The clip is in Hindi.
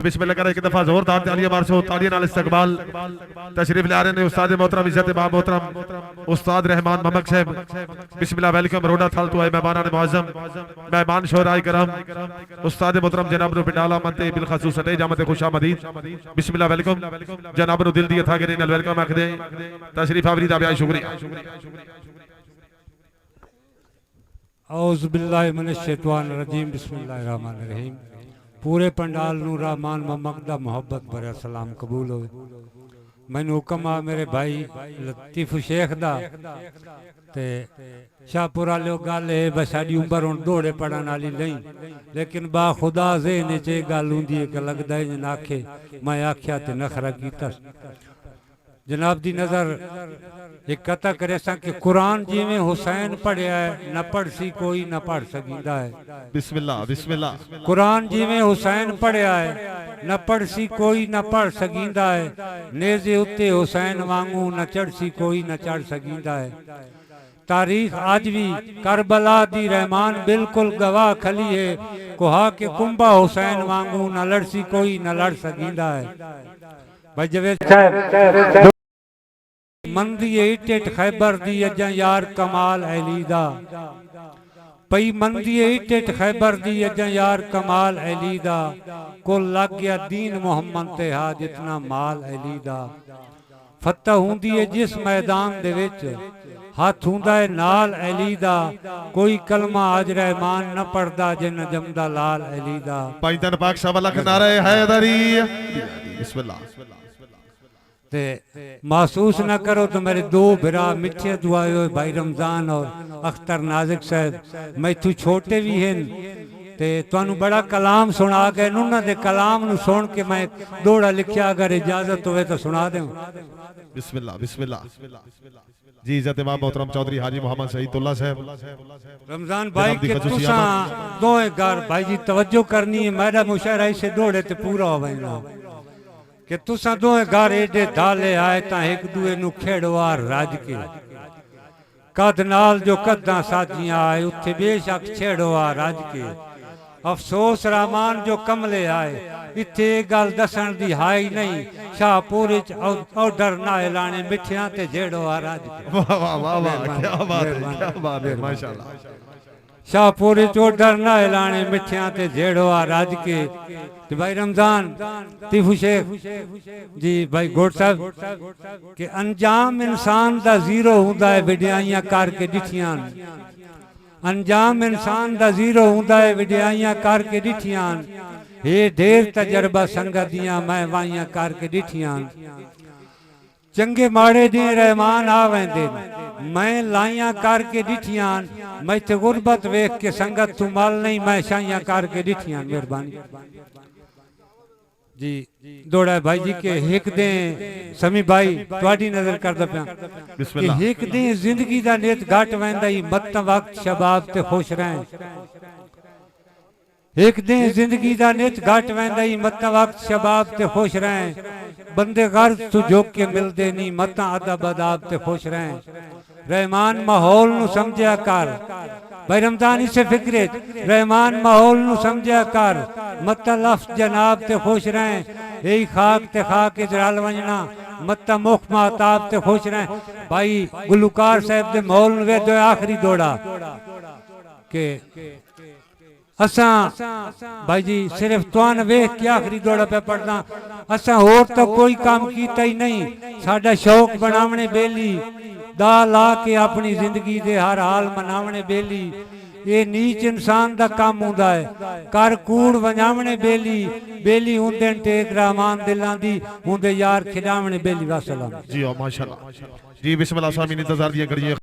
बिस्मिल्लाह करें एक दफा जोरदार तालियां मार सो तालियां नाल इस्तकबाल तशरीफ ले आ रहे ने उस्ताद मोहतरम इज्जत बाब मोहतरम उस्ताद रहमान ममक साहब। बिस्मिल्लाह वेलकम रोडा थल तो आए मेहमान ने मुअज्जम मेहमान शोराए करम उस्ताद मोहतरम जनाब नु पिटाला मनते बिल खसूस अटे जामते खुशामदीद। बिस्मिल्लाह वेलकम जनाब नु दिल दिए था के नल वेलकम आखदे तशरीफ आवरी दा बया शुक्रिया। औज़ु बिल्लाहि मिनश शैतानिर रजीम बिस्मिल्लाहिर रहमानिर रहीम। पूरे पंडाल नू रहमान ममक दा मोहब्बत भरा सलाम कबूल होवे। मैनू हुक्म आ मेरे भाई लतीफ शेख दा ते शाहपुर वाले गल है बस साडी उम्र हुण दौड़े पढ़न वाली नहीं, लेकिन बा खुदा ज़हन च गल हुंदी है कि लगदा है जन आखे मैं आख्या ते नखरा कीता। जनाब दी नजर एक कथा करे सा कि कुरान जिवें हुसैन पढ़िया है न पढ़ सी कोई न पढ़ सकींदा है। बिस्मिल्लाह बिस्मिल्लाह। कुरान जिवें हुसैन पढ़िया है न पढ़ सी कोई न पढ़ सकींदा है। नेज़े उत्ते हुसैन वांगू न चढ़ सी कोई न चढ़ सकींदा है। तारीख आज भी करबला दी रहमान बिल्कुल गवाह खली है। कोहा के कुंबा हुसैन वांगू न लड़ सी कोई न लड़ सकींदा है। भाई जवेद मंदी इटेट खैबर दी अजा यार कमाल अली दा पई मंदी इटेट खैबर दी अजा यार कमाल अली दा को लग गया दीन मोहम्मद ते हा जितना माल अली दा। फतह हुंदी है जिस मैदान दे विच हाथ हुंदा है नाल अली दा कोई कलमा आज रहमान न पढ़दा जिन जमदा लाल अली दा। पाइतन पाक शाह लख नारे हैदरी बिस्मिल्लाह। ते महसूस न करो तो मेरे दो बिरा मिठे दुआए हुए भाई रमजान और अख्तर नाजिक साहब मैथू छोटे भी हैं ते तुहानू बड़ा कलाम सुना के उन्होंने दे कलाम नु सुन के मैं दौड़ा लिखिया अगर इजाजत होवे तो सुना दें। बिस्मिल्लाह बिस्मिल्लाह जी इज्जत बाब मोहतरम चौधरी हाजी मोहम्मद शहीदुल्लाह साहब। रमजान भाई के तुसा दोए घर भाई जी तवज्जो करनी है मेरा मुशायरा इसे दौड़े ते पूरा हो वेना कि तुसा दोए घर एडे धाले आए ता एक दूए नु खेड़वा रज के कद नाल जो कदा साजियां आए उत्थे बेशक छेड़वा रज के अफसोस रहमान जो कमले आए इत्थे गल दसन दी हाई नहीं शाहपुर ऑर्डर ना ऐलाने मिठियां ते जेड़वा रज के। वाह वाह वाह वाह क्या बात है क्या बात है माशाल्लाह। शाहपुर ऑर्डर ना ऐलाने मिठियां ते जेड़वा रज के ते भाई रमजान तीफू शेख जी भाई गोट साहब के अंजाम इंसान दा जीरो हुंदा है विडियाइयां करके डिठियां। अंजाम इंसान दा जीरो हुंदा है विडियाइयां करके डिठियां। हे ढेर तजर्बा संगत दियां मैं वाइयां करके डिठियां। चंगे माड़े दी रहमान आ वेंदे मैं लाइयां करके डिठियां। मैं ते गुरबत वेख के संगत तू माल नहीं मैं शाइयां करके डिठियां। मेहरबानी जी दौड़ा भाई जी के हिक दे समी भाई तुहाडी नजर करदा पिया कि हिक दे जिंदगी दा नेत घट वेंदा ही मत वक्त शबाब ते खुश रहें। एक दिन जिंदगी दा नेत घट वेंदा ही मत वक्त शबाब ते खुश रहें। बंदे गर्ज तू झुक के मिलदे नहीं मत अदब अदाब ते खुश रहें। रहमान माहौल नु समझया कर भाई रमजान इसे फिक्रे रहमान माहौल नु समझया कर मत लफ्ज जनाब ते खुश रहें। यही खाक ते खाक इजराल वंजना मत मुख माताब ते खुश रहें। भाई गुलकार साहब दे माहौल नु वे दो आखिरी दौड़ा के असा भाई जी सिर्फ तुआन वेख के आखिरी दौड़ा पे पढ़ना असा होर तो कोई काम कीता ही नहीं। साडा शौक बनावने बेली दा ला के अपनी जिंदगी दे हर हाल मनावने बेली ये नीच इंसान दा काम हुंदा है। कर कूड़ वजावने बेली बेली हुंदे टेक रहमान दिलां दी हुंदे यार खिडावने बेली। वासलाम जी माशाल्लाह जी बिस्मिल्लाह स्वामी इंतजार दिया करिए।